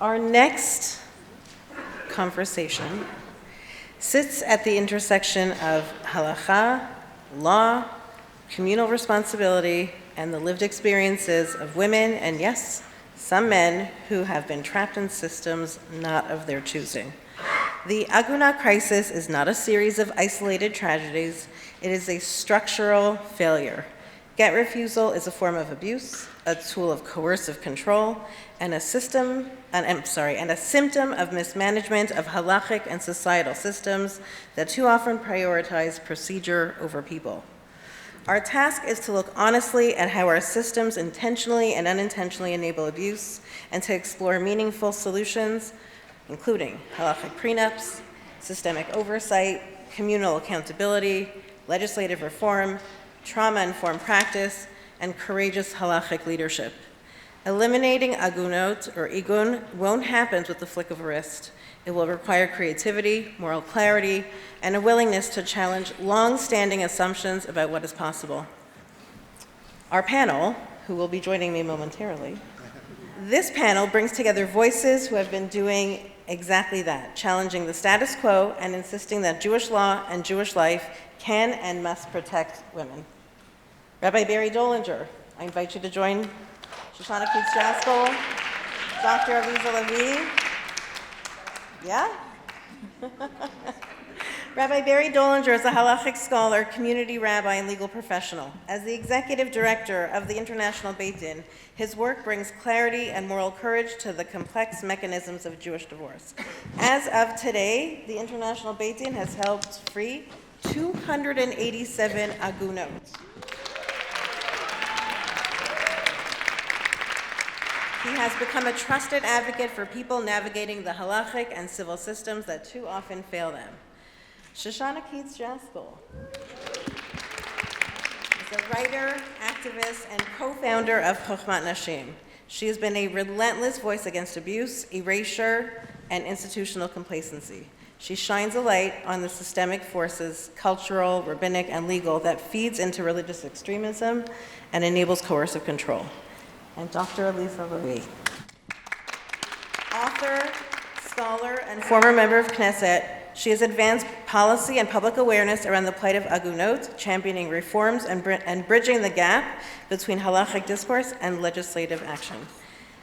Our next conversation sits at the intersection of halakha, law, communal responsibility, and the lived experiences of women, and yes, some men who have been trapped in systems not of their choosing. The Agunah crisis is not a series of isolated tragedies, it is a structural failure. Get refusal is a form of abuse, a tool of coercive control, and a symptom of mismanagement of halachic and societal systems that too often prioritize procedure over people. Our task is to look honestly at how our systems intentionally and unintentionally enable abuse and to explore meaningful solutions, including halachic prenups, systemic oversight, communal accountability, legislative reform, trauma-informed practice, and courageous halachic leadership. Eliminating agunot, or igun, won't happen with the flick of a wrist. It will require creativity, moral clarity, and a willingness to challenge long-standing assumptions about what is possible. Our panel, who will be joining me momentarily, this panel brings together voices who have been doing exactly that, challenging the status quo and insisting that Jewish law and Jewish life can and must protect women. Rabbi Barry Dolinger, I invite you to join Shoshanna, Keats, Jaskoll, Dr. Aliza, Lavie. Yeah? Rabbi Barry Dolinger is a halachic scholar, community rabbi, and legal professional. As the executive director of the International Beit Din, his work brings clarity and moral courage to the complex mechanisms of Jewish divorce. As of today, the International Beit Din has helped free 287 agunot. He has become a trusted advocate for people navigating the halachic and civil systems that too often fail them. Shoshanna Keats Jaskoll is a writer, activist, and co-founder of Chochmat Nashim. She has been a relentless voice against abuse, erasure, and institutional complacency. She shines a light on the systemic forces, cultural, rabbinic, and legal, that feeds into religious extremism and enables coercive control. And Dr. Aliza Lavie, author, scholar, and former member of Knesset, she has advanced policy and public awareness around the plight of agunot, championing reforms and bridging the gap between halachic discourse and legislative action.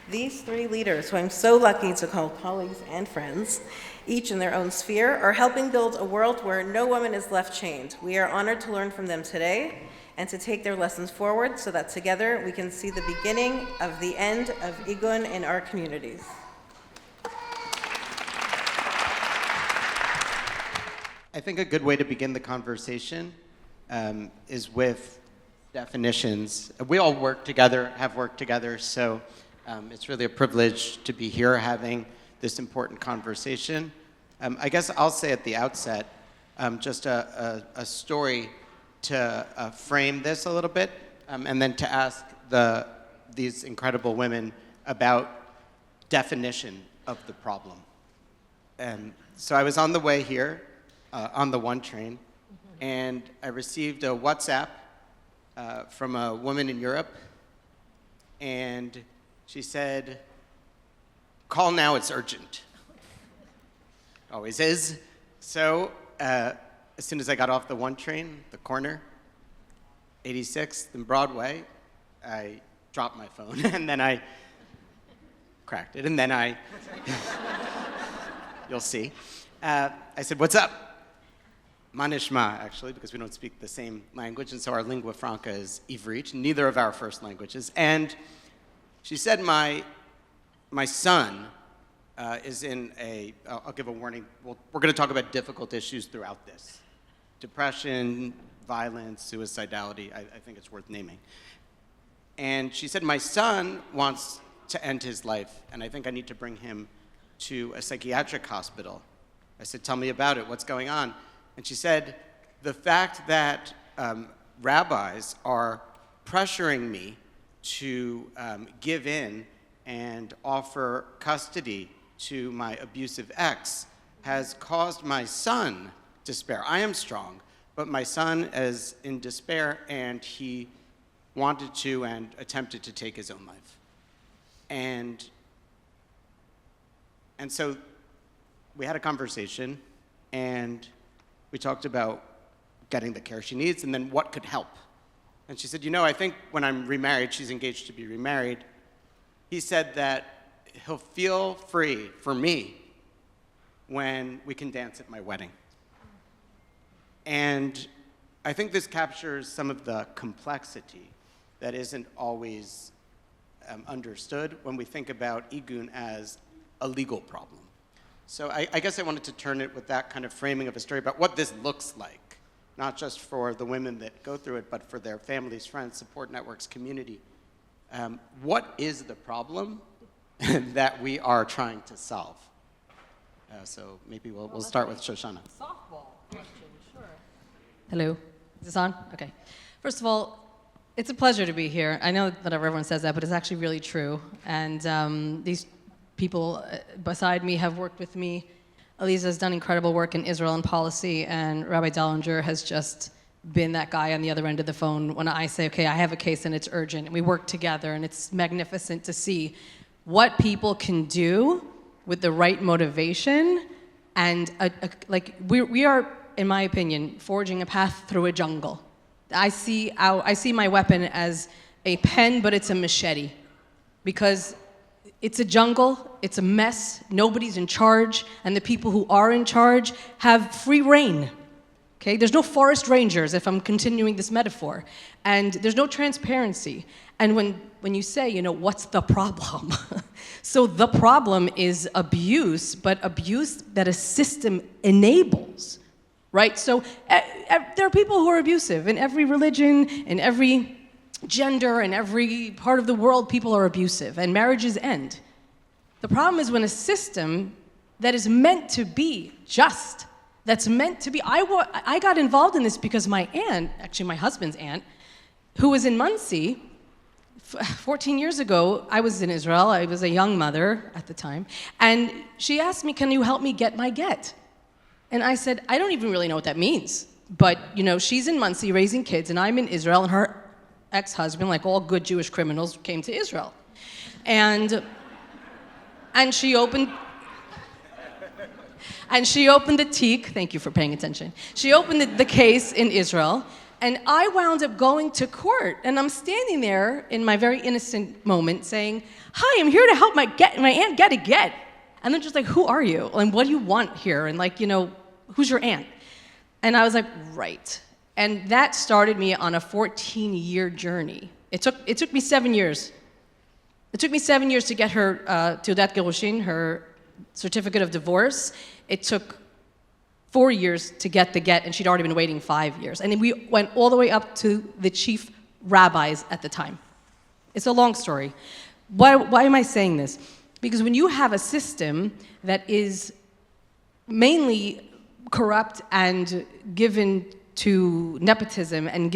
These three leaders, who I'm so lucky to call colleagues and friends, each in their own sphere, are helping build a world where no woman is left chained. We are honored to learn from them today and to take their lessons forward so that together we can see the beginning of the end of Igun in our communities. I think a good way to begin the conversation is with definitions. We all work together, have worked together, so it's really a privilege to be here having this important conversation. I guess I'll say at the outset just a story to frame this a little bit, and then to ask these incredible women about definition of the problem. So I was on the way here, on the 1 train, and I received a WhatsApp from a woman in Europe, and she said, "Call now, it's urgent." Always is. So as soon as I got off the 1 train, the corner, 86th and Broadway, I dropped my phone, and then I cracked it, and then you'll see. I said, "What's up?" Manishma, actually, because we don't speak the same language, and so our lingua franca is Ivrit, neither of our first languages. And she said, my son is in I'll give a warning, we're going to talk about difficult issues throughout this. Depression, violence, suicidality, I think it's worth naming. And she said, my son wants to end his life, and I think I need to bring him to a psychiatric hospital. I said, tell me about it, what's going on? And she said, the fact that rabbis are pressuring me to give in and offer custody to my abusive ex has caused my son despair. I am strong, but my son is in despair, and he wanted to and attempted to take his own life. And And so we had a conversation, and we talked about getting the care she needs and then what could help. And she said, you know, I think when I'm remarried, she's engaged to be remarried, he said that he'll feel free for me when we can dance at my wedding. And I think this captures some of the complexity that isn't always understood when we think about Igun as a legal problem. So I guess I wanted to turn it with that kind of framing of a story about what this looks like, not just for the women that go through it, but for their families, friends, support networks, community. What is the problem that we are trying to solve? So maybe we'll start with Shoshanna. Softball question, sure. Hello, is this on? Okay. First of all, it's a pleasure to be here. I know that everyone says that, but it's actually really true. And these people beside me have worked with me. Aliza has done incredible work in Israel and policy, and Rabbi Dolinger has just been that guy on the other end of the phone when I say, okay, I have a case and it's urgent, and we work together, and it's magnificent to see what people can do with the right motivation, and we are, in my opinion, forging a path through a jungle. I see my weapon as a pen, but it's a machete, because it's a jungle, it's a mess, nobody's in charge, and the people who are in charge have free reign. Okay? There's no forest rangers, if I'm continuing this metaphor, and there's no transparency. And when you say, you know, what's the problem? So the problem is abuse, but abuse that a system enables, right? So there are people who are abusive in every religion, in every gender, in every part of the world, people are abusive, and marriages end. The problem is when a system that is meant to be just, that's meant to be, I got involved in this because my aunt, actually my husband's aunt, who was in Muncie, 14 years ago, I was in Israel, I was a young mother at the time, and she asked me, can you help me get my get? And I said, I don't even really know what that means, but you know, she's in Muncie raising kids, and I'm in Israel, and her ex-husband, like all good Jewish criminals, came to Israel. And she opened the teak, thank you for paying attention. She opened the case in Israel, and I wound up going to court, and I'm standing there in my very innocent moment saying, hi, I'm here to help my aunt get a get. And they're just like, who are you? And what do you want here? And like, you know, who's your aunt? And I was like, right. And that started me on a 14-year journey. It took me 7 years. It took me 7 years to get her Teudat Gerushin, her certificate of divorce. It took 4 years to get the get, and she'd already been waiting 5 years. And then we went all the way up to the chief rabbis at the time. It's a long story. Why am I saying this? Because when you have a system that is mainly corrupt and given to nepotism and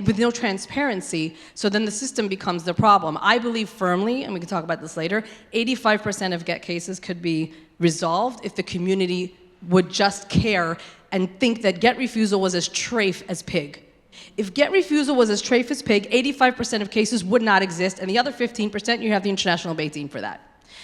with no transparency, so then the system becomes the problem. I believe firmly, and we can talk about this later, 85% of get cases could be resolved if the community would just care and think that get refusal was as trafe as pig. If get refusal was as trafe as pig, 85% of cases would not exist, and the other 15%, you have the International Beit Din for that.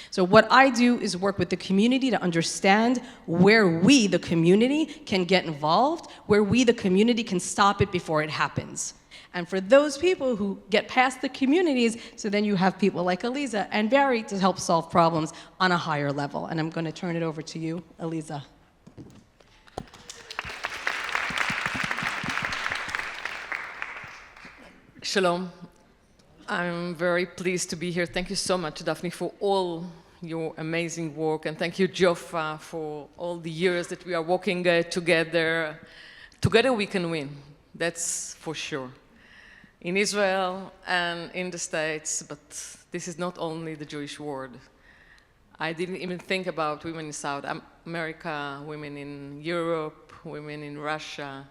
So what I do is work with the community to understand where we, the community, can get involved, where we, the community, can stop it before it happens. And for those people who get past the communities, so then you have people like Aliza and Barry to help solve problems on a higher level. And I'm going to turn it over to you, Aliza. Shalom. I'm very pleased to be here. Thank you so much, Daphne, for all your amazing work. And thank you, Joffa, for all the years that we are working together. Together we can win, that's for sure. In Israel and in the States, but this is not only the Jewish world. I didn't even think about women in South America, women in Europe, women in Russia.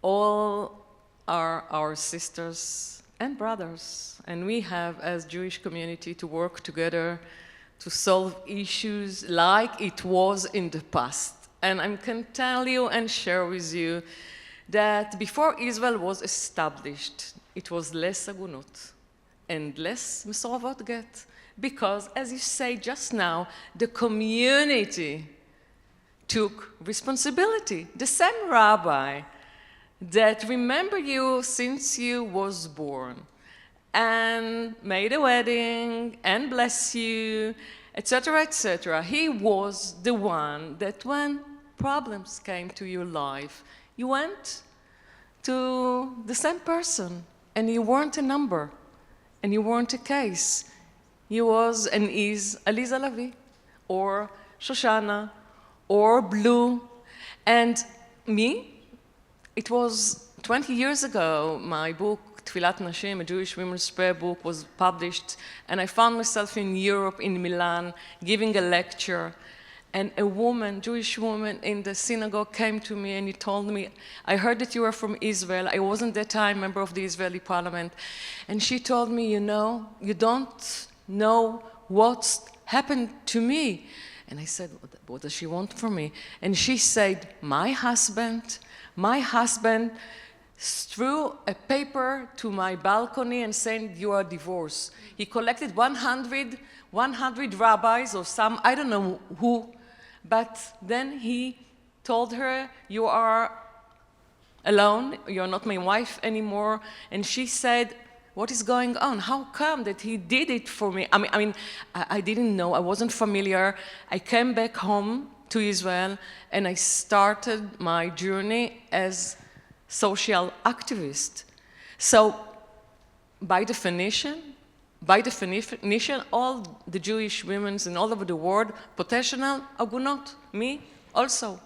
All are our sisters and brothers, and we have, as Jewish community, to work together to solve issues like it was in the past. And I can tell you and share with you that before Israel was established, it was less agunot, and less מסורבות גט. Because, as you say just now, the community took responsibility. The same rabbi that remember you since you was born and made a wedding and bless you, etc., etc. He was the one that when problems came to your life, you went to the same person, and you weren't a number, and you weren't a case. You was and is Aliza Lavie, or Shoshanna, or Blue, and me. It was 20 years ago, my book, Tfilat Nashim, a Jewish women's prayer book, was published, and I found myself in Europe, in Milan, giving a lecture, and a woman, Jewish woman in the synagogue came to me and he told me, I heard that you were from Israel. I wasn't at that time member of the Israeli parliament. And she told me, you know, you don't know what's happened to me. And I said, what does she want from me? And she said, my husband threw a paper to my balcony and said, you are divorced. He collected 100 rabbis or some, I don't know who, but then he told her, you are alone, you're not my wife anymore. And she said, what is going on? How come that he did it for me? I didn't know, I wasn't familiar. I came back home to Israel and I started my journey as social activist. So by definition, all the Jewish women in all over the world, potential agunot, me also.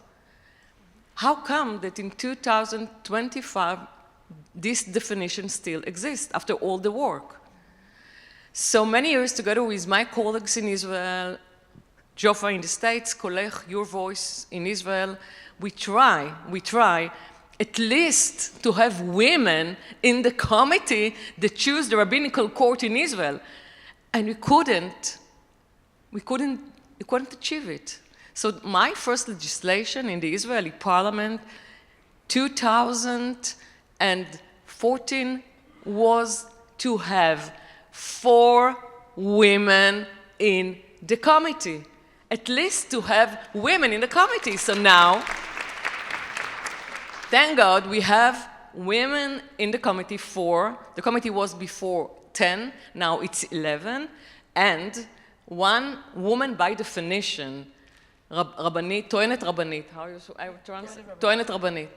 How come that in 2025, this definition still exists after all the work? So many years together with my colleagues in Israel, Jofa in the States, Kolech, your voice in Israel, we try at least to have women in the committee that choose the rabbinical court in Israel. And we couldn't achieve it. So my first legislation in the Israeli parliament, 2014, was to have 4 women in the committee. At least to have women in the committee. So now, thank God we have women in the committee 4. The committee was before 10, now it's 11. And 1 woman by definition, Rabbanit, Toenet Rabbanit. How you translate? Toenet Rabbanit.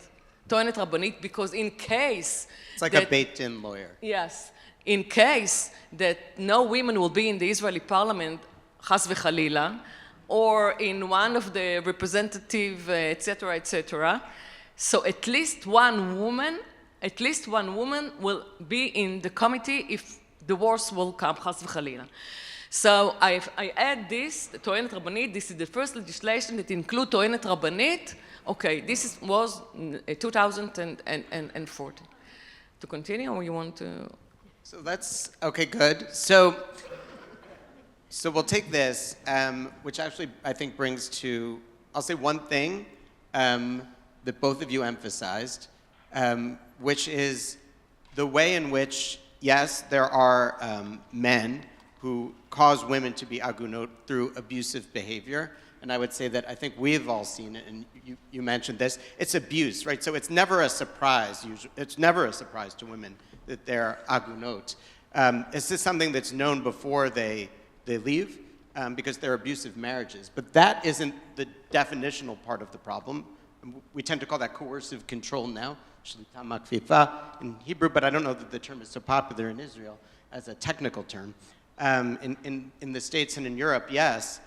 Toenet Rabbanit, because in case... It's like a Beit-Din lawyer. Yes. In case that no women will be in the Israeli parliament, chas v'chalila, or in one of the representative, etc., etc., so at least one woman will be in the committee if the worst will come, chas v'chalila. So I add this, the Toenet Rabbanit. This is the first legislation that include Toenet Rabbanit. Okay, this was 2014. To continue, or you want to? So that's, okay, good. So we'll take this, which actually I think brings to, I'll say one thing that both of you emphasized, which is the way in which, yes, there are men who cause women to be agunot through abusive behavior. And I would say that I think we've all seen it, and you mentioned this. It's abuse, right? So it's never a surprise. It's never a surprise to women that they're agunot. It's just something that's known before they leave because they're abusive marriages. But that isn't the definitional part of the problem. We tend to call that coercive control now, shlita makfifa in Hebrew, but I don't know that the term is so popular in Israel as a technical term. In the States and in Europe, yes.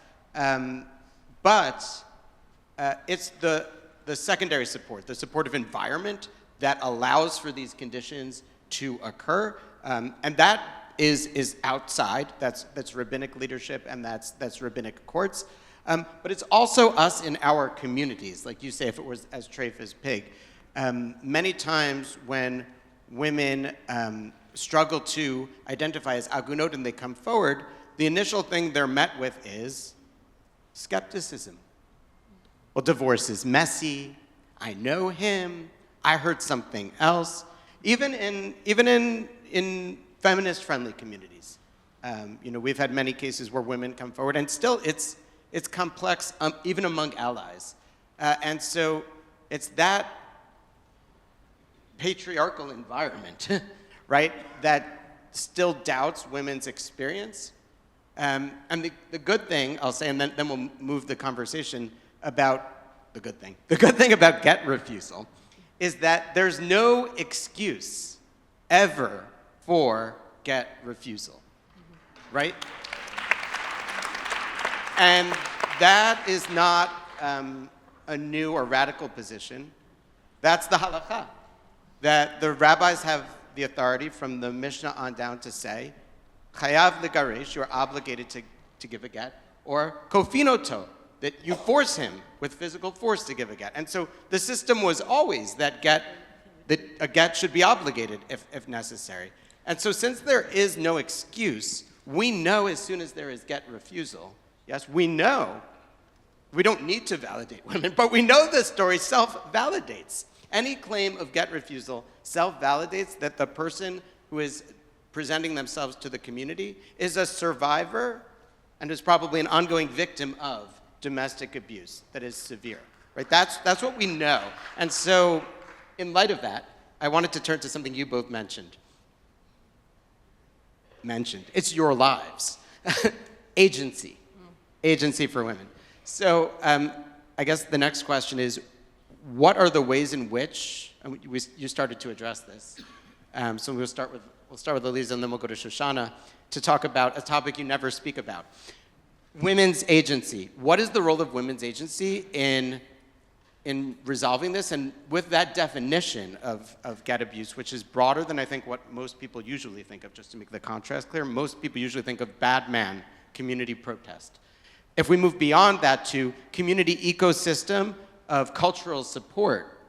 But it's the secondary support, the supportive environment that allows for these conditions to occur. And that is outside, that's rabbinic leadership and that's rabbinic courts. But it's also us in our communities, like you say, if it was as treif as pig. Many times when women struggle to identify as agunot and they come forward, the initial thing they're met with is skepticism. Well, divorce is messy. I know him. I heard something else. Even in feminist-friendly communities. We've had many cases where women come forward, and still it's complex, even among allies. And so it's that patriarchal environment, right, that still doubts women's experience. And the good thing, I'll say, and then we'll move the conversation about the good thing. The good thing about get refusal is that there's no excuse ever for get refusal, right? And that is not a new or radical position. That's the halakha, that the rabbis have the authority from the Mishnah on down to say, chayav legaresh, you're obligated to give a get, or kofinoto, that you force him with physical force to give a get. And so the system was always that a get should be obligated if necessary. And so since there is no excuse, we know as soon as there is get refusal, yes, we know, we don't need to validate women, but we know the story self-validates. Any claim of get refusal self-validates that the person who is presenting themselves to the community is a survivor and is probably an ongoing victim of domestic abuse that is severe, right? That's what we know. And so in light of that, I wanted to turn to something you both mentioned. It's your lives. Agency. Agency for women. So I guess the next question is, what are the ways in which, and you started to address this, so we'll start with Aliza and then we'll go to Shoshanna to talk about a topic you never speak about. Women's agency. What is the role of women's agency in resolving this? And with that definition of get abuse, which is broader than I think what most people usually think of, just to make the contrast clear, most people usually think of bad man, community protest. If we move beyond that to community ecosystem of cultural support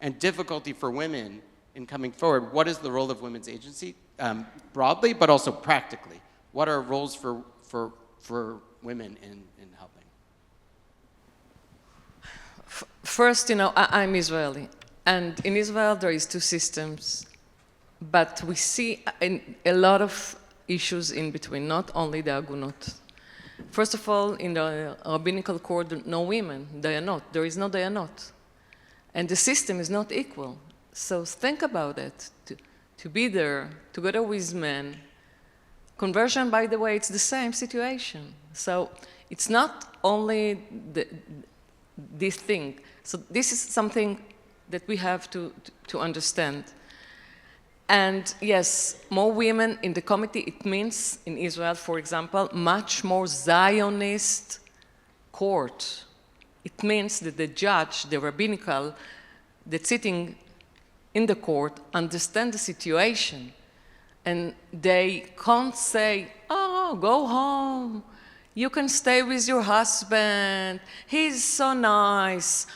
and difficulty for women in coming forward, what is the role of women's agency broadly, but also practically? What are roles for women in helping? First, I'm Israeli, and in Israel there is two systems, but we see a lot of issues in between, not only the agunot. First of all, in the rabbinical court, no women, dayanot. There is no dayanot. And the system is not equal. So think about it. To be there together with men. Conversion, by the way, it's the same situation. So it's not only this thing. So this is something that we have to understand. And yes, more women in the committee, it means, in Israel, for example, much more Zionist court. It means that the judge, the rabbinical, that's sitting in the court, understand the situation. And they can't say, oh, go home. You can stay with your husband. He's so nice.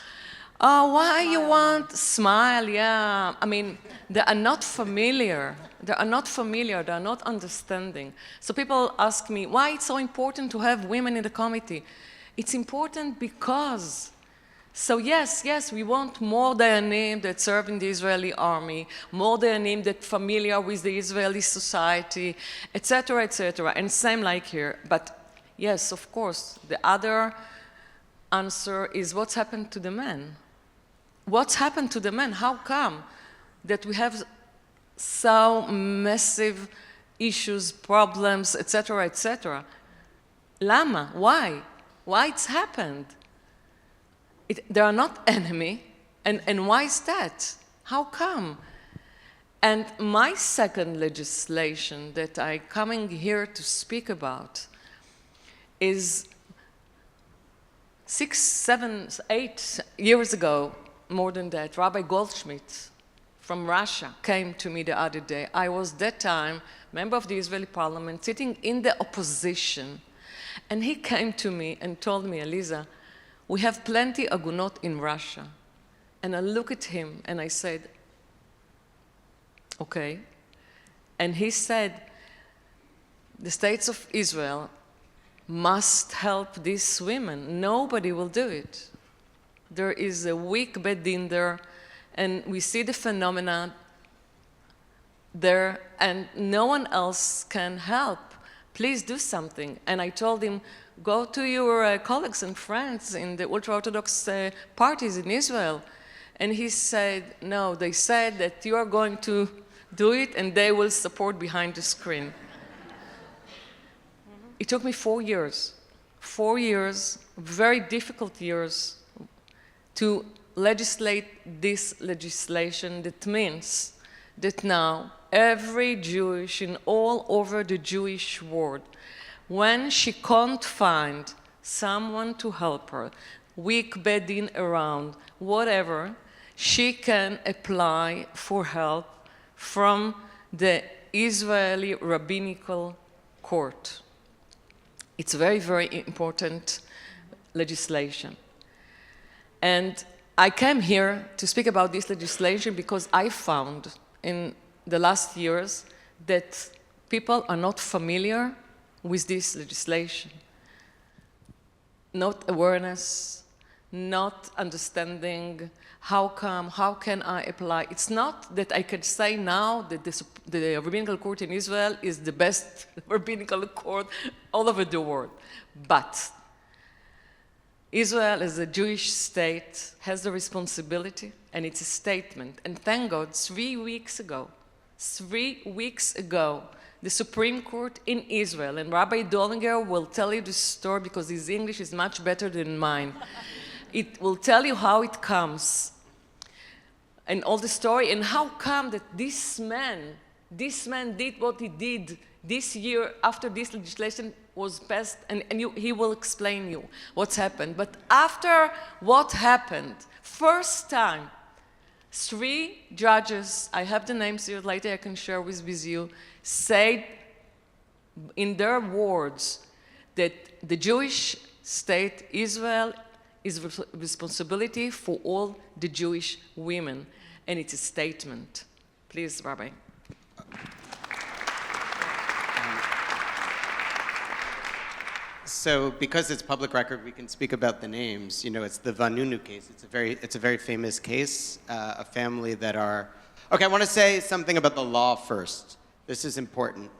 Oh, why you want smile? Yeah. I mean, they are not familiar. They are not understanding. So people ask me, why it's so important to have women in the committee? It's important because, so yes, we want more dayanim that serve in the Israeli army, more dayanim that familiar with the Israeli society, etc., etc. And same like here. But yes, of course, the other answer is what's happened to the men? What's happened to the men? How come that we have so massive issues, problems, etc., etc.? Lama? Why? Why it's happened? They are not enemy, and why is that? How come? And my second legislation that I'm coming here to speak about is 6, 7, 8 years ago, more than that, Rabbi Goldschmidt from Russia came to me the other day. I was that time member of the Israeli parliament, sitting in the opposition, and he came to me and told me, Aliza, we have plenty agunot in Russia. And I looked at him and I said, okay. And he said, the states of Israel must help these women. Nobody will do it. There is a weak bed in there, and we see the phenomena there and no one else can help. Please do something. And I told him, go to your colleagues and friends in the ultra-Orthodox parties in Israel. And he said, no, they said that you are going to do it and they will support behind the screen. It took me 4 years, very difficult years, to legislate this legislation that means that now every Jewish in all over the Jewish world, when she can't find someone to help her, weak bedding around, whatever, she can apply for help from the Israeli rabbinical court. It's very, very important legislation. And I came here to speak about this legislation because I found in the last years that people are not familiar with this legislation. Not awareness, not understanding how can I apply. It's not that I can say now that the rabbinical court in Israel is the best rabbinical court all over the world. But Israel as a Jewish state has the responsibility, and it's a statement. And thank God, 3 weeks ago, the Supreme Court in Israel, and Rabbi Dolinger will tell you the story because his English is much better than mine. It will tell you how it comes and all the story, and how come that this man did what he did this year after this legislation was passed, and he will explain you what's happened. But after what happened, first time, 3 judges, I have the names here, later I can share with you, said in their words that the Jewish state, Israel, is responsibility for all the Jewish women. And it's a statement. Please, Rabbi. So because it's public record, we can speak about the names. You know, it's the Vanunu case. It's a very famous case, a family that are... Okay, I want to say something about the law first. This is important.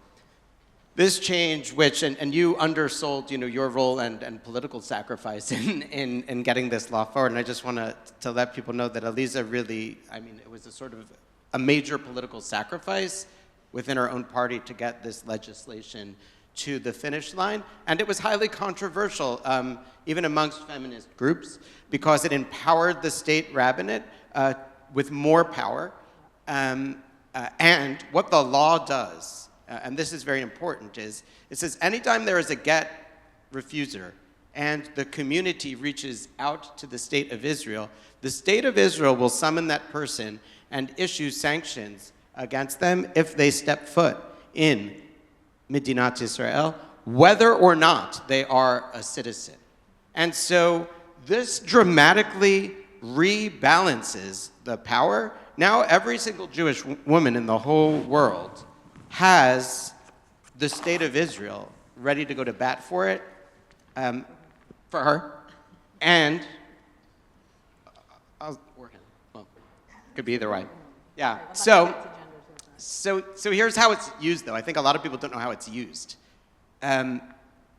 This change, which, and you undersold, you know, your role and political sacrifice in getting this law forward, and I just want to let people know that Aliza really, I mean, it was a sort of a major political sacrifice within our own party to get this legislation to the finish line, and it was highly controversial, even amongst feminist groups, because it empowered the state rabbinate with more power, and what the law does, and this is very important, is it says anytime there is a get refuser and the community reaches out to the state of Israel will summon that person and issue sanctions against them if they step foot in Medinat Israel, whether or not they are a citizen. And so this dramatically rebalances the power. Now every single Jewish woman in the whole world has the state of Israel ready to go to bat for it, for her, and or him. Well, could be either way. Yeah. So here's how it's used, though. I think a lot of people don't know how it's used. A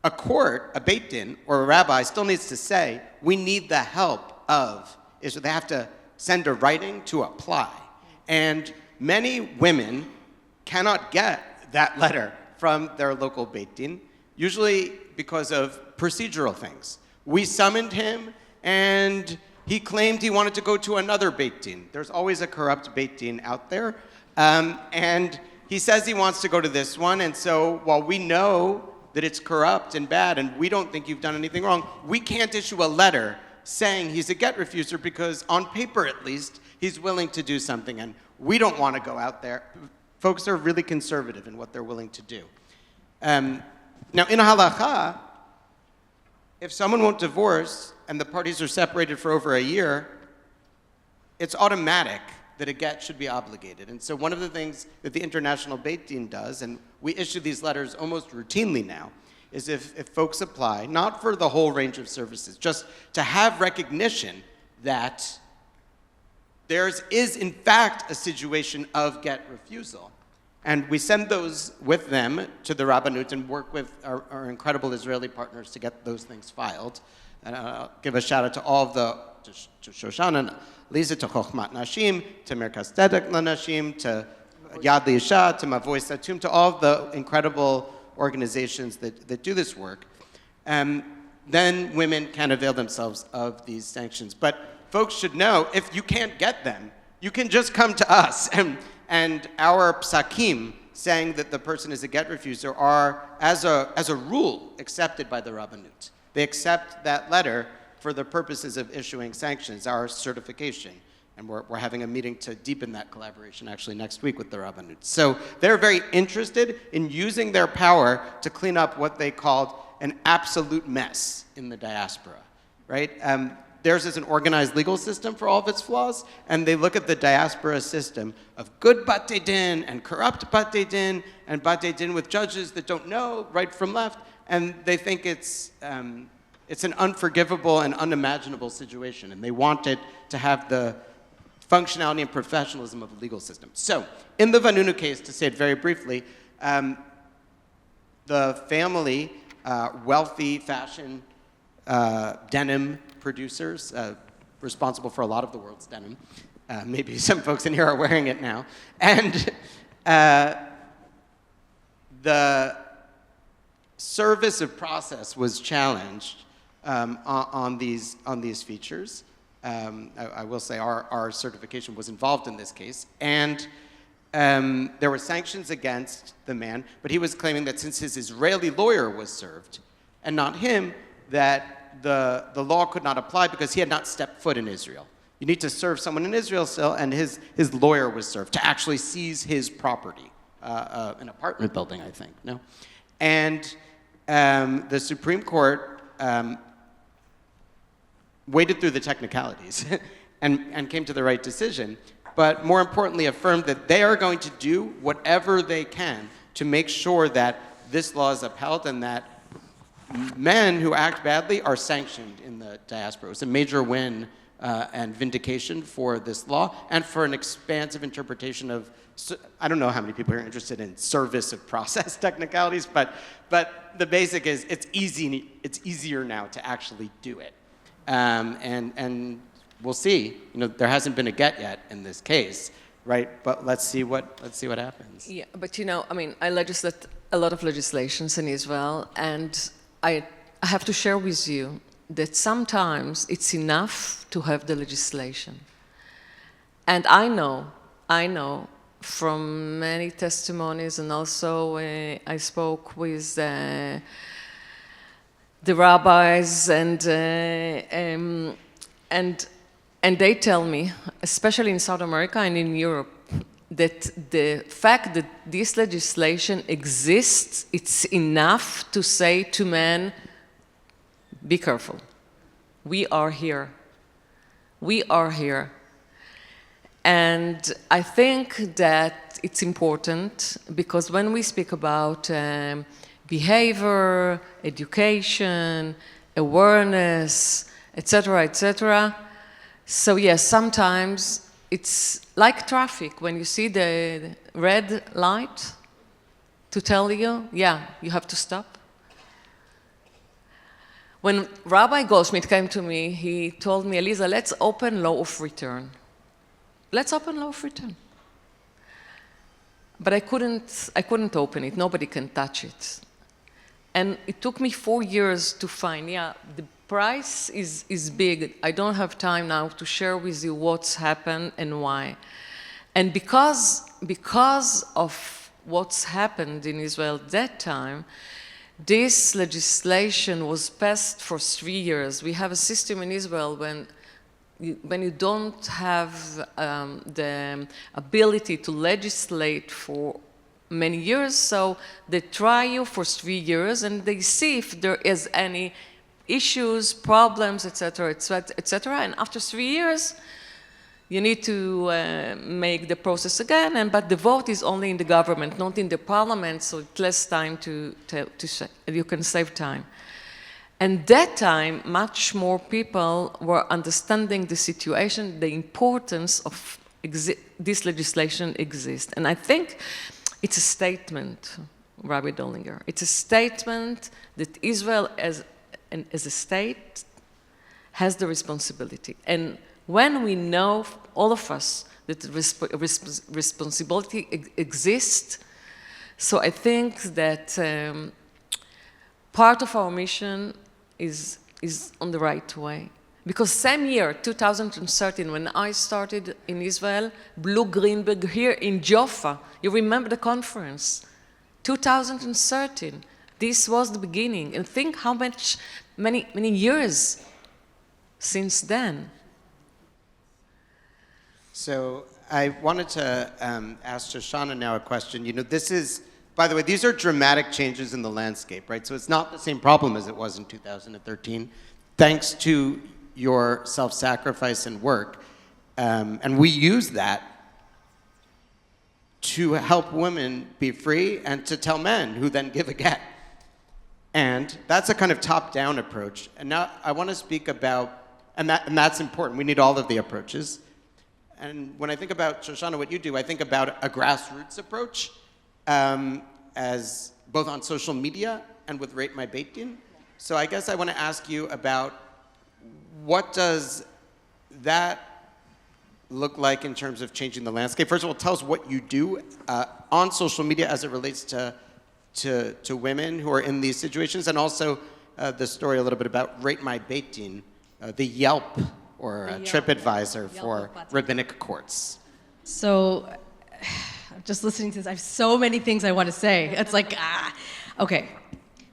court, a Beit Din, or a rabbi still needs to say, we need the help of Israel. They have to send a writing to apply. And many women cannot get that letter from their local Beit Din, usually because of procedural things. We summoned him, and he claimed he wanted to go to another Beit Din. There's always a corrupt Beit Din out there. And he says he wants to go to this one, and so while we know that it's corrupt and bad, and we don't think you've done anything wrong, we can't issue a letter saying he's a get refuser because on paper at least, he's willing to do something, and we don't want to go out there. Folks are really conservative in what they're willing to do. Now, in halacha, if someone won't divorce and the parties are separated for over a year, it's automatic that a get should be obligated. And so one of the things that the International Beit Din does, and we issue these letters almost routinely now, is if folks apply, not for the whole range of services, just to have recognition that there is in fact a situation of get refusal. And we send those with them to the Rabbanut and work with our incredible Israeli partners to get those things filed. And I'll give a shout out to all of to Shoshanna, Aliza, to Chochmat Nashim, to Merkaz Tzedek Lanashim, to Yad L'Isha, to Mavoy Satum, to all of the incredible organizations that do this work. Then women can avail themselves of these sanctions. But folks should know, if you can't get them, you can just come to us. And our psakim saying that the person is a get refuser are, as a rule, accepted by the Rabbanut. They accept that letter for the purposes of issuing sanctions, our certification. And we're having a meeting to deepen that collaboration actually next week with the Rabbanut. So they're very interested in using their power to clean up what they called an absolute mess in the diaspora, right? Theirs is an organized legal system for all of its flaws, and they look at the diaspora system of good batei din and corrupt batei din, and batei din with judges that don't know right from left, and they think it's an unforgivable and unimaginable situation, and they want it to have the functionality and professionalism of the legal system. So, in the Vanunu case, to say it very briefly, the family, wealthy fashion denim producers, responsible for a lot of the world's denim. Maybe some folks in here are wearing it now. And the service of process was challenged on these features. I will say our certification was involved in this case. And there were sanctions against the man, but he was claiming that since his Israeli lawyer was served, and not him, that the law could not apply because he had not stepped foot in Israel. You need to serve someone in Israel still, and his lawyer was served to actually seize his property, an apartment building, I think, no? And the Supreme Court waded through the technicalities and came to the right decision, but more importantly affirmed that they are going to do whatever they can to make sure that this law is upheld and that men who act badly are sanctioned in the diaspora. It was a major win and vindication for this law and for an expansive interpretation of, I don't know how many people are interested in service of process technicalities, but the basic is it's easier now to actually do it. And we'll see. You know, there hasn't been a get yet in this case, right? But let's see what happens. Yeah, but you know, I mean, I legislate a lot of legislations in Israel, and I have to share with you that sometimes it's enough to have the legislation. And I know from many testimonies, and also I spoke with the rabbis, and they tell me, especially in South America and in Europe, that the fact that this legislation exists, it's enough to say to men, be careful. We are here. We are here. And I think that it's important because when we speak about behavior, education, awareness, etc., so yes, sometimes it's like traffic. When you see the red light to tell you, yeah, you have to stop. When Rabbi Goldschmidt came to me, he told me, Aliza, let's open law of return. Let's open law of return. But I couldn't open it. Nobody can touch it. And it took me 4 years to find, the price is big. I don't have time now to share with you what's happened and why. And because of what's happened in Israel at that time, this legislation was passed for 3 years. We have a system in Israel when you don't have the ability to legislate for many years, so they try you for 3 years and they see if there is any issues, problems, etc., and after 3 years, you need to make the process again, but the vote is only in the government, not in the parliament, so it's less time you can save time. And that time, much more people were understanding the situation, the importance of this legislation exists. And I think it's a statement, Rabbi Dolinger. It's a statement that Israel as a state has the responsibility. And when we know, all of us, that responsibility exists, so I think that part of our mission is on the right way. Because same year, 2013, when I started in Israel, Blue Greenberg here in Jaffa, you remember the conference, 2013. This was the beginning. And think how many years since then. So I wanted to ask Shoshanna now a question. You know, this is, by the way, these are dramatic changes in the landscape, right? So it's not the same problem as it was in 2013, thanks to your self-sacrifice and work. And we use that to help women be free and to tell men who then give a get. And that's a kind of top-down approach. And now I want to speak about, and that's important. We need all of the approaches. And when I think about, Shoshanna, what you do, I think about a grassroots approach as both on social media and with Rate My Beit Din. So I guess I want to ask you about what does that look like in terms of changing the landscape? First of all, tell us what you do on social media as it relates to women who are in these situations, and also the story a little bit about Rate My Beit Din, the Yelp or TripAdvisor for rabbinic courts. So, just listening to this, I have so many things I want to say. It's like, okay.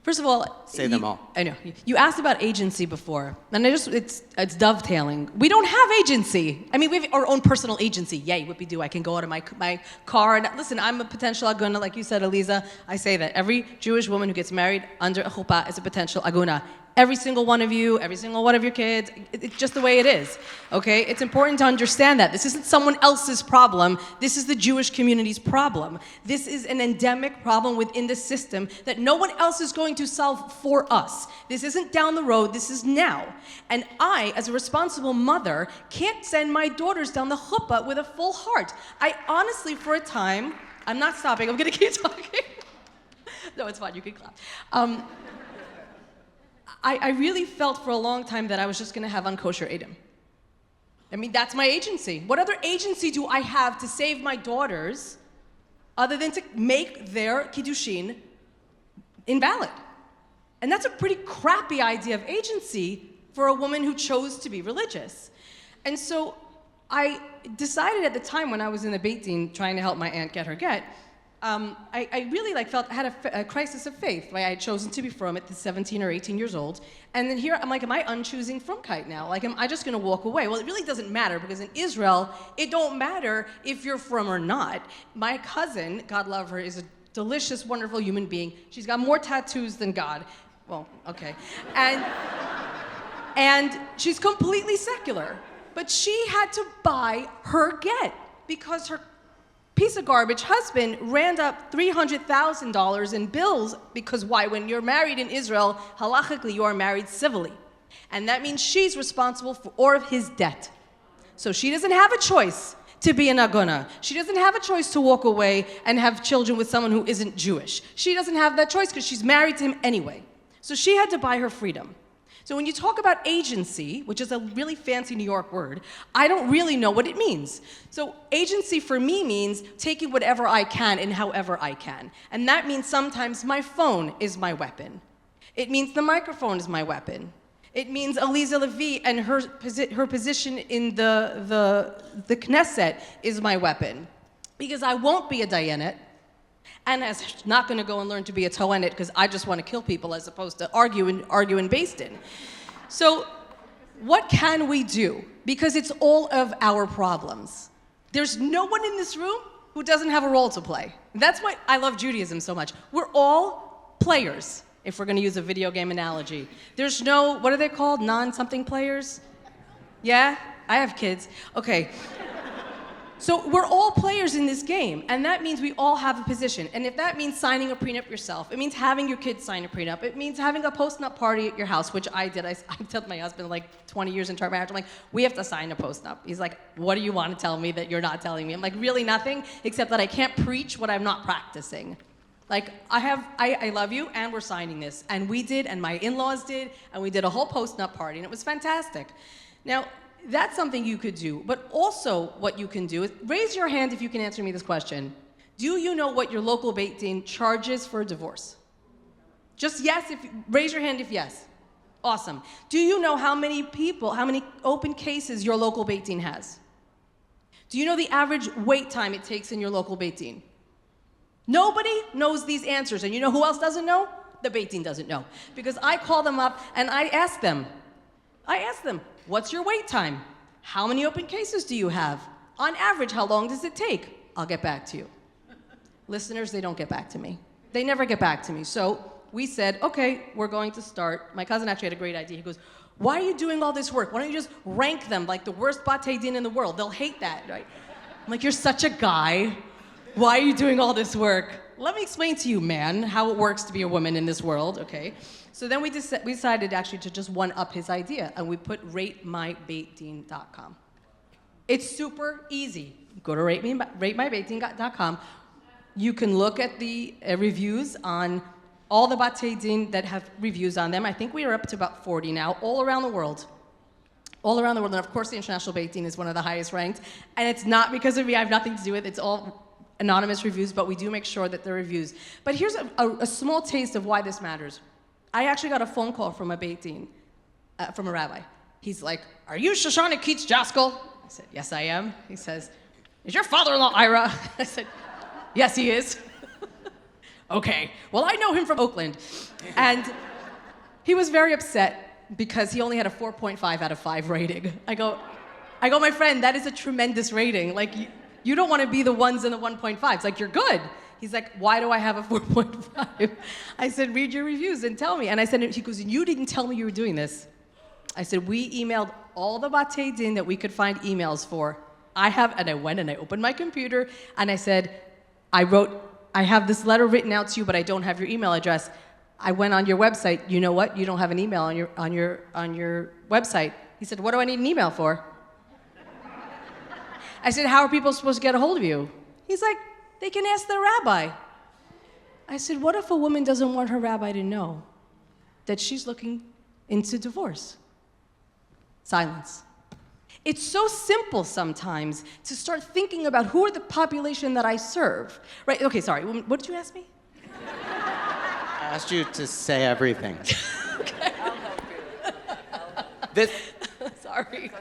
First of all, say them all. I know. You asked about agency before, and it's dovetailing. We don't have agency. I mean, we have our own personal agency. Yay, whoopie-doo, I can go out of my car and listen, I'm a potential agunah, like you said, Aliza. I say that every Jewish woman who gets married under a chuppah is a potential agunah. Every single one of you, every single one of your kids, it's just the way it is, okay? It's important to understand that. This isn't someone else's problem. This is the Jewish community's problem. This is an endemic problem within the system that no one else is going to solve for us. This isn't down the road, this is now. And I, as a responsible mother, can't send my daughters down the chuppah with a full heart. I honestly, for a time, I'm not stopping, I'm gonna keep talking. No, it's fine, you can clap. I really felt for a long time that I was just going to have unkosher Edom. I mean, that's my agency. What other agency do I have to save my daughters other than to make their kiddushin invalid? And that's a pretty crappy idea of agency for a woman who chose to be religious. And so I decided at the time when I was in the Beit Din trying to help my aunt get her get, I really felt I had a crisis of faith. Right? I had chosen to be frum at 17 or 18 years old. And then here, I'm like, am I unchoosing frumkeit now? Like, am I just going to walk away? Well, it really doesn't matter, because in Israel, it don't matter if you're frum or not. My cousin, God love her, is a delicious, wonderful human being. She's got more tattoos than God. Well, okay. And she's completely secular. But she had to buy her get because her piece of garbage husband ran up $300,000 in bills, because why? When you're married in Israel, halachically, you are married civilly. And that means she's responsible for all of his debt. So she doesn't have a choice to be an agunah. She doesn't have a choice to walk away and have children with someone who isn't Jewish. She doesn't have that choice because she's married to him anyway. So she had to buy her freedom. So when you talk about agency, which is a really fancy New York word, I don't really know what it means. So agency for me means taking whatever I can and however I can. And that means sometimes my phone is my weapon. It means the microphone is my weapon. It means Aliza Lavie and her position in the Knesset is my weapon. Because I won't be a dayanet, and I'm not going to go and learn to be a toenet because I just want to kill people as opposed to argue in Beis Din. So what can we do? Because it's all of our problems. There's no one in this room who doesn't have a role to play. That's why I love Judaism so much. We're all players, if we're going to use a video game analogy. There's no, what are they called? Non-something players? Yeah? I have kids. Okay. So we're all players in this game, and that means we all have a position. And if that means signing a prenup yourself, it means having your kids sign a prenup, it means having a post-nup party at your house, which I did. I told my husband, like 20 years into our marriage, I'm like, we have to sign a post-nup. He's like, what do you want to tell me that you're not telling me? I'm like, really nothing, except that I can't preach what I'm not practicing. Like, I love you, and we're signing this. And we did, and my in-laws did, and we did a whole post-nup party, and it was fantastic. Now, that's something you could do, but also what you can do is, raise your hand if you can answer me this question. Do you know what your local Beit Din charges for a divorce? Just yes, raise your hand if yes. Awesome. Do you know how many open cases your local Beit Din has? Do you know the average wait time it takes in your local Beit Din? Nobody knows these answers, and you know who else doesn't know? The Beit Din doesn't know. Because I call them up and I ask them, what's your wait time? How many open cases do you have? On average, how long does it take? I'll get back to you. Listeners, they don't get back to me. They never get back to me. So we said, okay, we're going to start. My cousin actually had a great idea. He goes, why are you doing all this work? Why don't you just rank them like the worst Batei Din in the world? They'll hate that, right? I'm like, you're such a guy. Why are you doing all this work? Let me explain to you, man, how it works to be a woman in this world, okay? So then we decided actually to just one-up his idea, and we put ratemybeitdin.com. It's super easy. Go to ratemybeitdin.com. You can look at the reviews on all the Batei Din that have reviews on them. I think we are up to about 40 now, all around the world. All around the world, and of course the International Beit Din is one of the highest ranked, and it's not because of me, I have nothing to do with it, it's all anonymous reviews, but we do make sure that they're reviews. But here's a small taste of why this matters. I actually got a phone call from a Beit Din, from a rabbi. He's like, are you Shoshanna Keats Jaskoll? I said, yes, I am. He says, is your father-in-law Ira? I said, yes, he is. Okay, well, I know him from Oakland. And he was very upset because he only had a 4.5 out of 5 rating. I go, my friend, that is a tremendous rating. Like, you don't want to be the ones in the 1.5s. Like, you're good. He's like, why do I have a 4.5? I said, read your reviews and tell me. And I said, he goes, you didn't tell me you were doing this. I said, we emailed all the Batei Din that we could find emails for. And I went and I opened my computer and I said, I have this letter written out to you, but I don't have your email address. I went on your website. You know what? You don't have an email on your website. He said, what do I need an email for? I said, how are people supposed to get a hold of you? He's like, they can ask their rabbi. I said, what if a woman doesn't want her rabbi to know that she's looking into divorce? Silence. It's so simple sometimes to start thinking about who are the population that I serve. Right, okay, sorry, what did you ask me? I asked you to say everything. Okay. I'll help you. Sorry.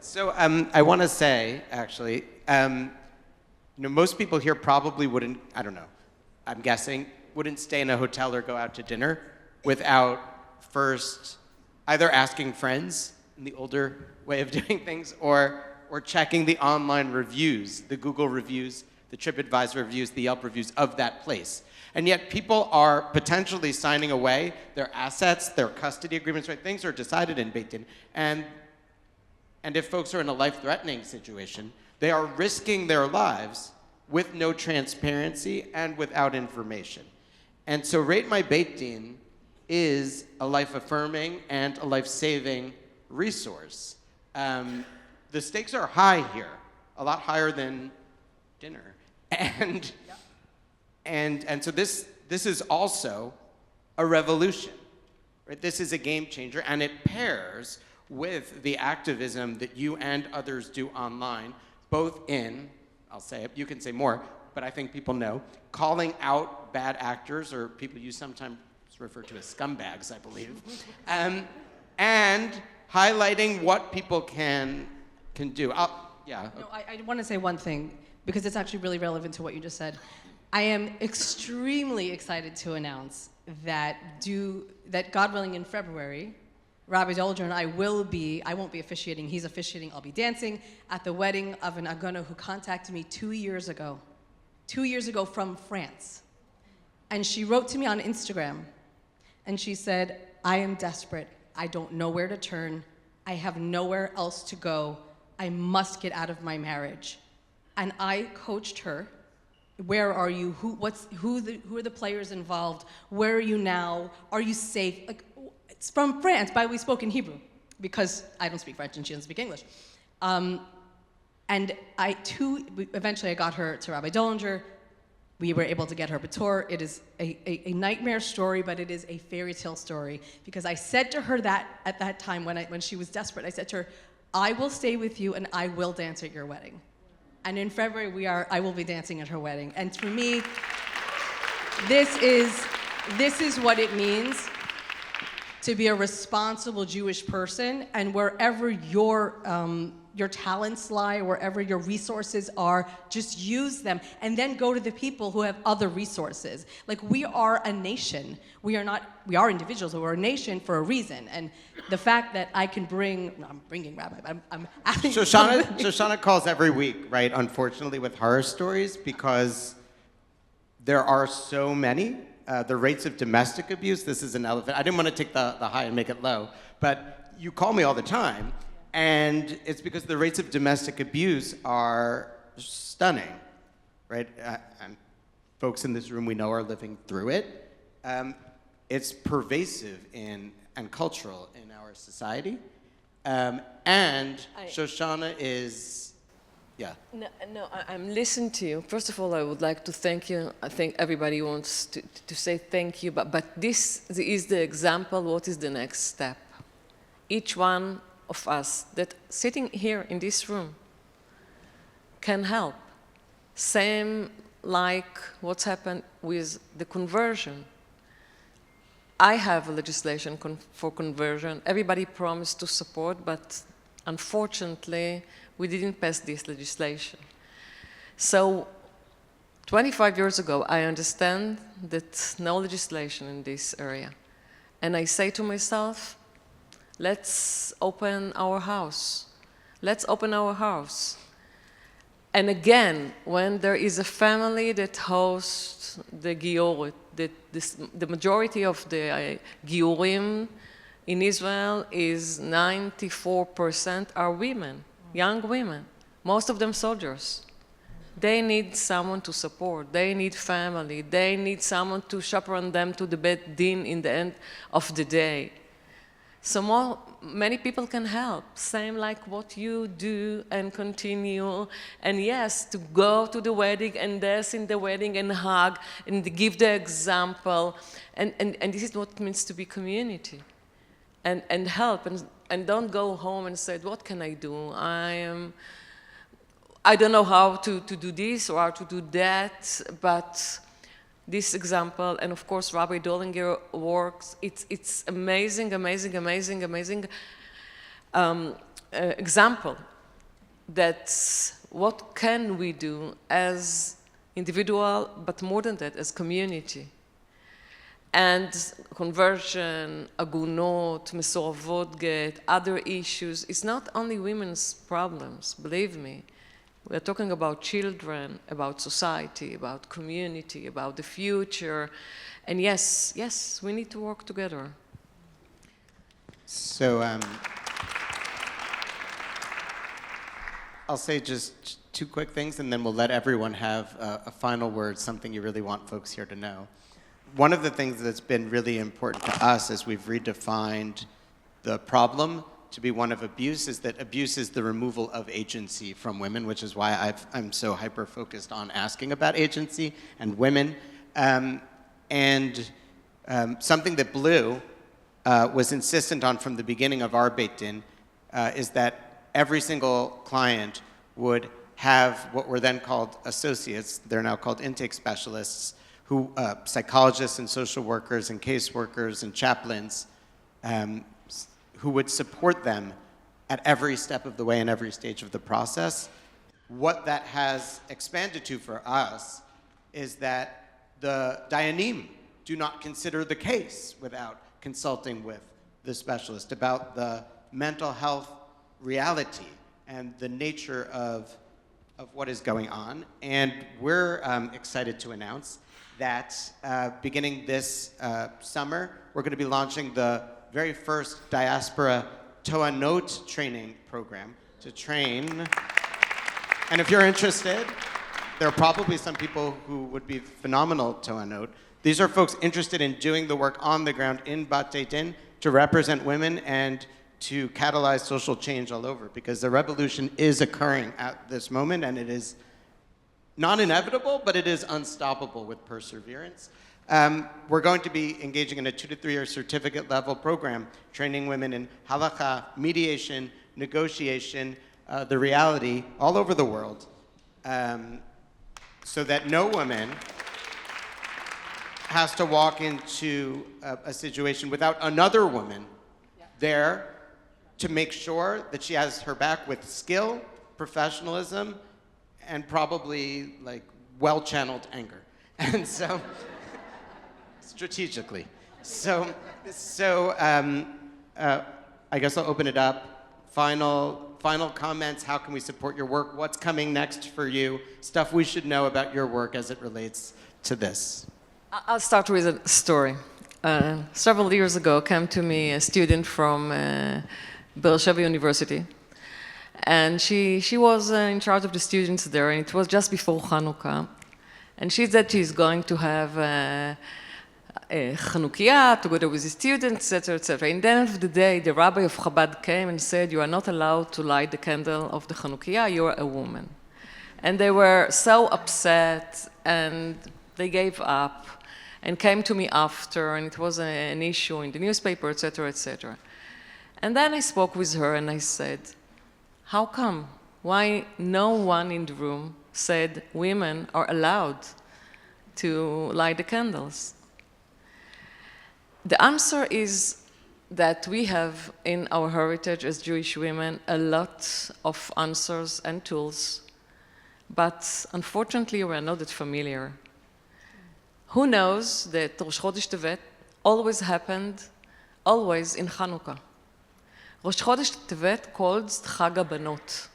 So I want to say, actually, most people here probably wouldn't, I don't know, I'm guessing, wouldn't stay in a hotel or go out to dinner without first either asking friends in the older way of doing things or checking the online reviews, the Google reviews, the TripAdvisor reviews, the Yelp reviews of that place. And yet people are potentially signing away their assets, their custody agreements, right? Things are decided in Beit Din. And if folks are in a life-threatening situation, they are risking their lives with no transparency and without information. And so Rate My Beit Din is a life-affirming and a life-saving resource. The stakes are high here, a lot higher than dinner. And so this is also a revolution, right? This is a game changer, and it pairs with the activism that you and others do online, both in, I'll say it, you can say more, but I think people know, calling out bad actors, or people you sometimes refer to as scumbags, I believe, and highlighting what people can do. No, I want to say one thing, because it's actually really relevant to what you just said. I am extremely excited to announce that God willing in February, Rabbi Dolinger and I won't be officiating, he's officiating, I'll be dancing at the wedding of an agunot who contacted me 2 years ago from France. And she wrote to me on Instagram, and she said, I am desperate. I don't know where to turn. I have nowhere else to go. I must get out of my marriage. and I coached her. Where are you? Who are the players involved? Where are you now? Are you safe? Like, it's from France, but we spoke in Hebrew because I don't speak French and she doesn't speak English. And eventually I got her to Rabbi Dolinger. We were able to get her Bator. It is a nightmare story, but it is a fairy tale story, because I said to her that at that time when she was desperate, I said to her, I will stay with you and I will dance at your wedding. And in February I will be dancing at her wedding. And for me, this is what it means to be a responsible Jewish person, and wherever your talents lie, wherever your resources are, just use them, and then go to the people who have other resources. Like, we are a nation. We are individuals, but we're a nation for a reason. And the fact that I can I'm bringing Rabbi, but I'm asking Shoshanna calls every week, right, unfortunately, with horror stories, because there are so many. The rates of domestic abuse, this is an elephant. I didn't want to take the high and make it low, but you call me all the time, and it's because the rates of domestic abuse are stunning, right? And folks in this room we know are living through it. It's pervasive and cultural in our society. And Shoshanna is... Yeah. No, I'm listening to you. First of all, I would like to thank you. I think everybody wants to say thank you, but this is the example. What is the next step? Each one of us that sitting here in this room can help. Same like what's happened with the conversion. I have a legislation for conversion. Everybody promised to support, but unfortunately, we didn't pass this legislation. So 25 years ago, I understand that no legislation in this area. And I say to myself, let's open our house. Let's open our house. And again, when there is a family that hosts the gior, the majority of the giurim in Israel is 94% are women. Young women, most of them soldiers. They need someone to support. They need family. They need someone to chaperone them to the Beit Din in the end of the day. So many people can help, same like what you do and continue. And yes, to go to the wedding and dance in the wedding and hug and give the example. And this is what it means to be community. And help, and don't go home and say, what can I do? I don't know how to do this or how to do that, but this example, and of course Rabbi Dolinger works, it's amazing example that what can we do as individual, but more than that, as community. And conversion, agunot, mesoravot get, other issues, it's not only women's problems, believe me. We're talking about children, about society, about community, about the future. And yes, we need to work together. So I'll say just two quick things, and then we'll let everyone have a final word, something you really want folks here to know. One of the things that's been really important to us as we've redefined the problem to be one of abuse is that abuse is the removal of agency from women, which is why I'm so hyper-focused on asking about agency and women. Something that Blue was insistent on from the beginning of our Beit Din is that every single client would have what were then called associates, they're now called intake specialists, who psychologists and social workers and caseworkers and chaplains who would support them at every step of the way and every stage of the process. What that has expanded to for us is that the dayanim do not consider the case without consulting with the specialist about the mental health reality and the nature of what is going on. And we're excited to announce that beginning this summer, we're going to be launching the very first diaspora Toanot training program to train And if you're interested, there are probably some people who would be phenomenal to agunot. These are folks interested in doing the work on the ground in Batei Din to represent women and to catalyze social change all over, because the revolution is occurring at this moment, and it is not inevitable, but it is unstoppable with perseverance. We're going to be engaging in a 2 to 3 year certificate level program, training women in halakha, mediation, negotiation, the reality all over the world, so that no woman has to walk into a situation without another woman there to make sure that she has her back with skill, professionalism, and probably like well-channeled anger. And so, strategically. So I guess I'll open it up. Final comments, how can we support your work? What's coming next for you? Stuff we should know about your work as it relates to this. I'll start with a story. Several years ago came to me a student from Beersheba University. And she was in charge of the students there, and it was just before Hanukkah. And she said she's going to have a Chanukiah together with the students, etc., etc. And at the end of the day, the rabbi of Chabad came and said, you are not allowed to light the candle of the Chanukiah, you're a woman. And they were so upset, and they gave up, and came to me after, and it was an issue in the newspaper, etc., etc. And then I spoke with her, and I said, how come? Why no one in the room said women are allowed to light the candles? The answer is that we have in our heritage as Jewish women a lot of answers and tools, but unfortunately we are not that familiar. Who knows that Rosh Chodesh Tevet always happened, always in Hanukkah. Rosh Chodesh Tevet called Chag HaBanot,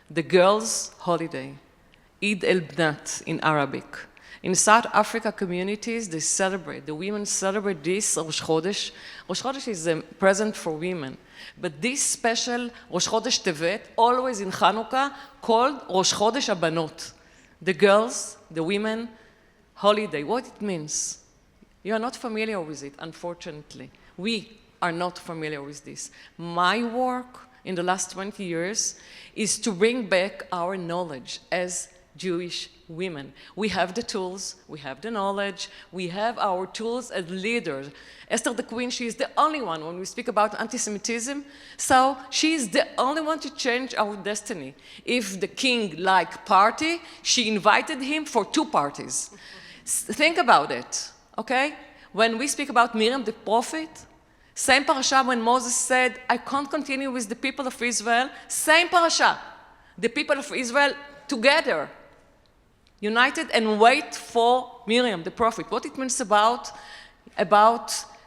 the girls' holiday, Eid el-Bnat in Arabic. In South Africa communities, they celebrate, the women celebrate this Rosh Chodesh. Rosh Chodesh is a present for women, but this special Rosh Chodesh Tevet, always in Hanukkah, called Rosh Chodesh HaBanot, the girls, the women, holiday. What it means? You are not familiar with it, unfortunately. We are not familiar with this. My work in the last 20 years is to bring back our knowledge as Jewish women. We have the tools, we have the knowledge, we have our tools as leaders. Esther the Queen, she is the only one when we speak about anti-Semitism, so she is the only one to change our destiny. If the king liked party, she invited him for 2 parties. Think about it, okay? When we speak about Miriam the prophet, same parasha when Moses said, I can't continue with the people of Israel, same parasha. The people of Israel together, united, and wait for Miriam, the prophet. What it means about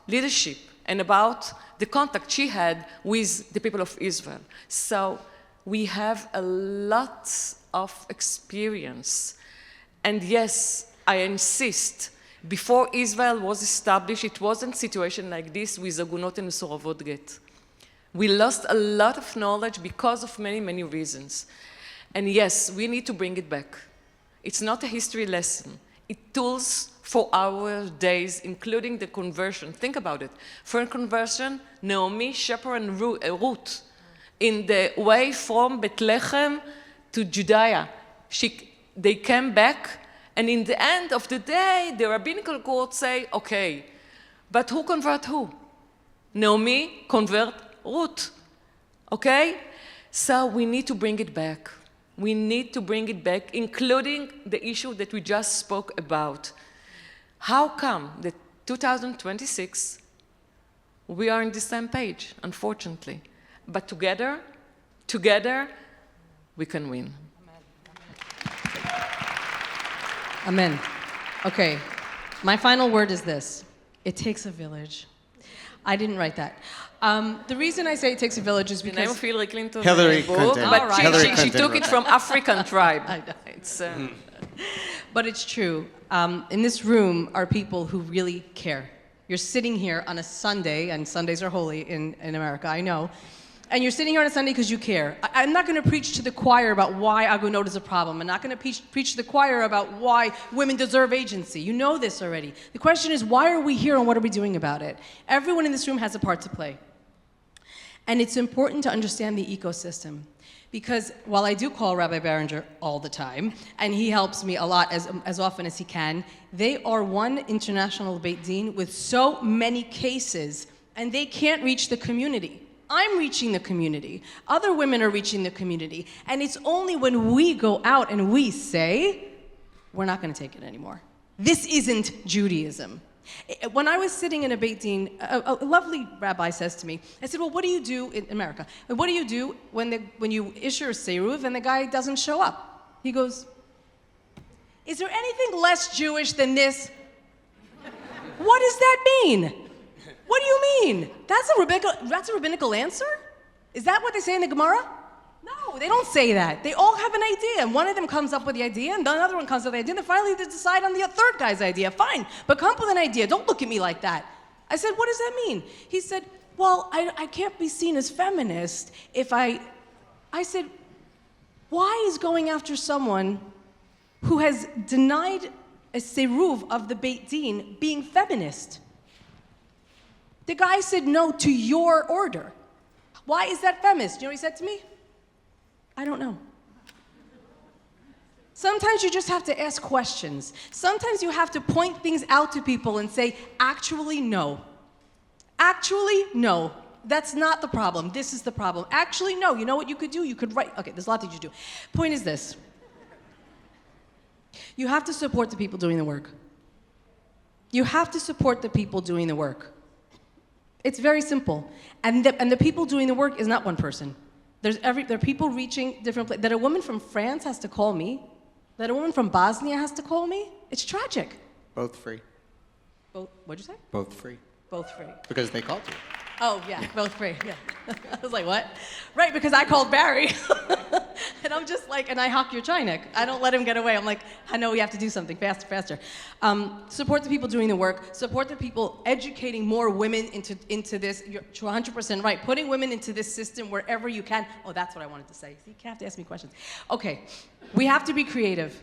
leadership and about the contact she had with the people of Israel. So we have a lot of experience. And yes, I insist, before Israel was established, it wasn't a situation like this with agunot and mesuravot get. We lost a lot of knowledge because of many, many reasons. And yes, we need to bring it back. It's not a history lesson. It's tools for our days, including the conversion. Think about it. For conversion, Naomi, Shepher, and Ruth, in the way from Bethlehem to Judea, they came back. And in the end of the day, the rabbinical court say, okay, but who convert who? Naomi convert Ruth, okay? So we need to bring it back. We need to bring it back, including the issue that we just spoke about. How come that 2026, we are on the same page, unfortunately. But together, we can win. Amen. Okay, my final word is this. It takes a village. I didn't write that. The reason I say it takes a village is The name because... of Hillary Clinton. Hillary book, Clinton. But All Hillary she Clinton took wrote it that. from African tribe. I know. It's, But it's true. In this room are people who really care. You're sitting here on a Sunday, and Sundays are holy in America, I know. and you're sitting here on a Sunday because you care. I'm not going to preach to the choir about why agunot is a problem. I'm not going to preach to the choir about why women deserve agency. You know this already. The question is, why are we here and what are we doing about it? Everyone in this room has a part to play. And it's important to understand the ecosystem. Because while I do call Rabbi Barringer all the time, and he helps me a lot as often as he can, they are one international Beit Din with so many cases, and they can't reach the community. I'm reaching the community. Other women are reaching the community. And it's only when we go out and we say, we're not going to take it anymore. This isn't Judaism. When I was sitting in a Beit Din, a lovely rabbi says to me, I said, well, what do you do in America? What do you do when you issue a seruv and the guy doesn't show up? He goes, is there anything less Jewish than this? What does that mean? What do you mean? That's a rabbinical answer? Is that what they say in the Gemara? No, they don't say that. They all have an idea, and one of them comes up with the idea, and the other one comes up with the idea, and then finally they decide on the third guy's idea. Fine, but come up with an idea. Don't look at me like that. I said, what does that mean? He said, well, I can't be seen as feminist if I said, why is going after someone who has denied a seruv of the Beit Din being feminist? The guy said no to your order. Why is that feminist? You know what he said to me? I don't know. Sometimes you just have to ask questions. Sometimes you have to point things out to people and say, actually, no. Actually, no. That's not the problem. This is the problem. Actually, no. You know what you could do? You could write. Okay, there's a lot that you do. Point is this. You have to support the people doing the work. You have to support the people doing the work. It's very simple. And the people doing the work is not one person. There are people reaching different places. That a woman from France has to call me. That a woman from Bosnia has to call me. It's tragic. Both free. What'd you say? Both free. Both free. Because they called you. Oh, yeah, both free, yeah. I was like, what? Right, because I called Barry. And I'm just like, and I hawk your chinik. I don't let him get away. I'm like, I know we have to do something faster. Support the people doing the work. Support the people educating more women into this. You're 100% right. Putting women into this system wherever you can. Oh, that's what I wanted to say. See, you have to ask me questions. Okay, we have to be creative.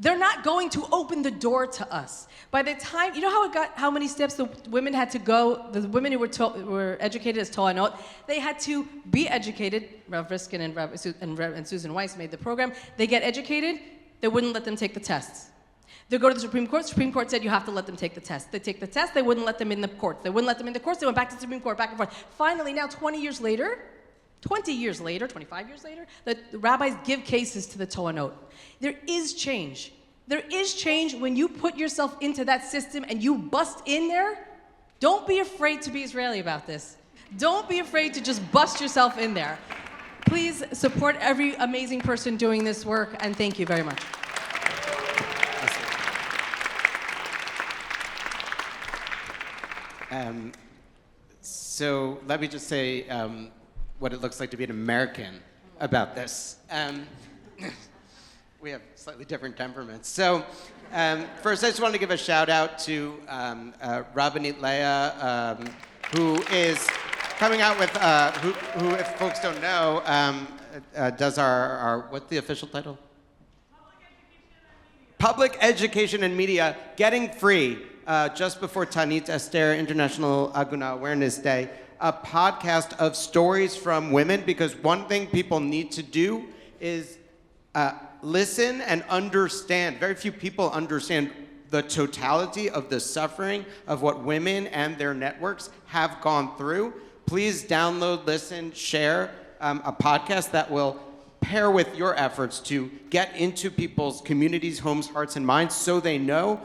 They're not going to open the door to us. By the time, you know how many steps the women had to go, the women who were educated as toanot, they had to be educated. Rav Riskin and Susan Weiss made the program. They get educated, they wouldn't let them take the tests. They go to the Supreme Court. Supreme Court said you have to let them take the test. They take the test, they wouldn't let them in the courts. They wouldn't let them in the courts, they went back to the Supreme Court, back and forth. Finally, now 20 years later, 25 years later, the rabbis give cases to the toanot. There is change. There is change when you put yourself into that system and you bust in there. Don't be afraid to be Israeli about this. Don't be afraid to just bust yourself in there. Please support every amazing person doing this work, and thank you very much. So let me just say what it looks like to be an American about this. We have slightly different temperaments. So first, I just wanted to give a shout out to Rabbanit Leah, who is coming out with, who if folks don't know, does our, what's the official title? Public Education and Media, Getting Free, just before Tanit Esther International Agunah Awareness Day, a podcast of stories from women, because one thing people need to do is listen and understand. Very few people understand the totality of the suffering of what women and their networks have gone through. Please download, listen, share a podcast that will pair with your efforts to get into people's communities, homes, hearts, and minds so they know.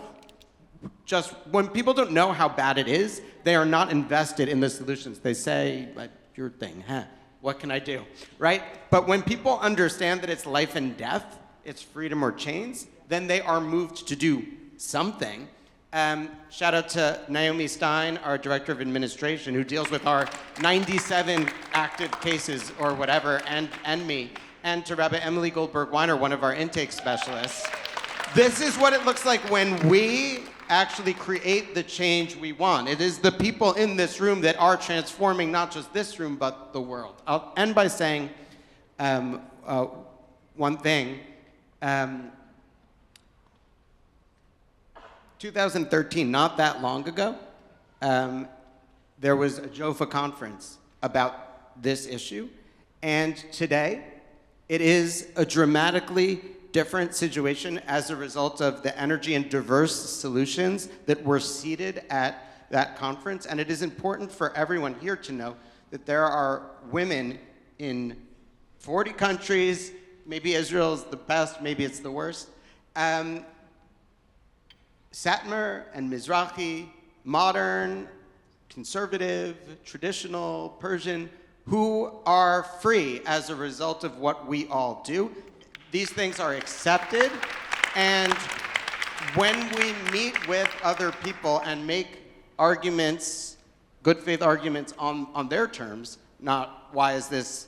Just when people don't know how bad it is, they are not invested in the solutions. They say, like, your thing, huh? What can I do, right? But when people understand that it's life and death, it's freedom or chains, then they are moved to do something. Shout out to Naomi Stein, our Director of Administration, who deals with our 97 active cases or whatever, and me, and to Rabbi Emily Goldberg-Weiner, one of our intake specialists. This is what it looks like when we actually create the change we want. It is the people in this room that are transforming not just this room, but the world. I'll end by saying one thing. 2013, not that long ago, there was a Joffa conference about this issue. And today, it is a dramatically different situation as a result of the energy and diverse solutions that were seated at that conference. And it is important for everyone here to know that there are women in 40 countries. Maybe Israel is the best, maybe it's the worst. Satmar and Mizrahi, modern, conservative, traditional, Persian, who are free as a result of what we all do. These things are accepted, and when we meet with other people and make arguments, good faith arguments on their terms, not why is this,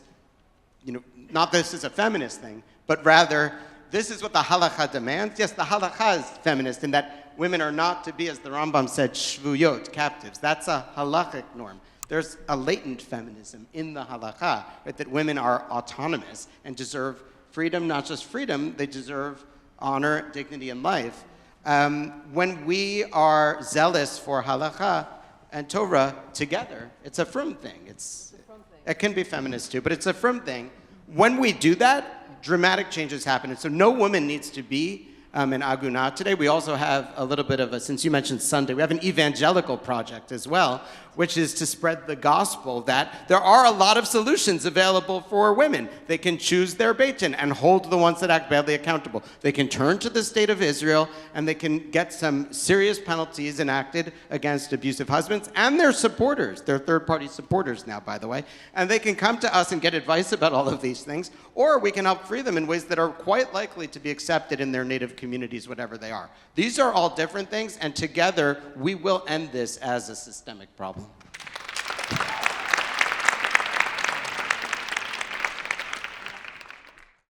not this is a feminist thing, but rather this is what the halakha demands. Yes, the halakha is feminist in that women are not to be, as the Rambam said, shvuyot, captives. That's a halakhic norm. There's a latent feminism in the halakha, right, that women are autonomous and deserve freedom, not just freedom, they deserve honor, dignity, and life. When we are zealous for halakha and Torah together, it's a frum thing. It can be feminist too, but it's a frum thing. When we do that, dramatic changes happen. And so no woman needs to be an agunot today. We also have a little bit of since you mentioned Sunday, we have an evangelical project as well, which is to spread the gospel that there are a lot of solutions available for women. They can choose their beitin and hold the ones that act badly accountable. They can turn to the state of Israel and they can get some serious penalties enacted against abusive husbands and their supporters. They're third-party supporters now, by the way. And they can come to us and get advice about all of these things, or we can help free them in ways that are quite likely to be accepted in their native communities, whatever they are. These are all different things, and together we will end this as a systemic problem.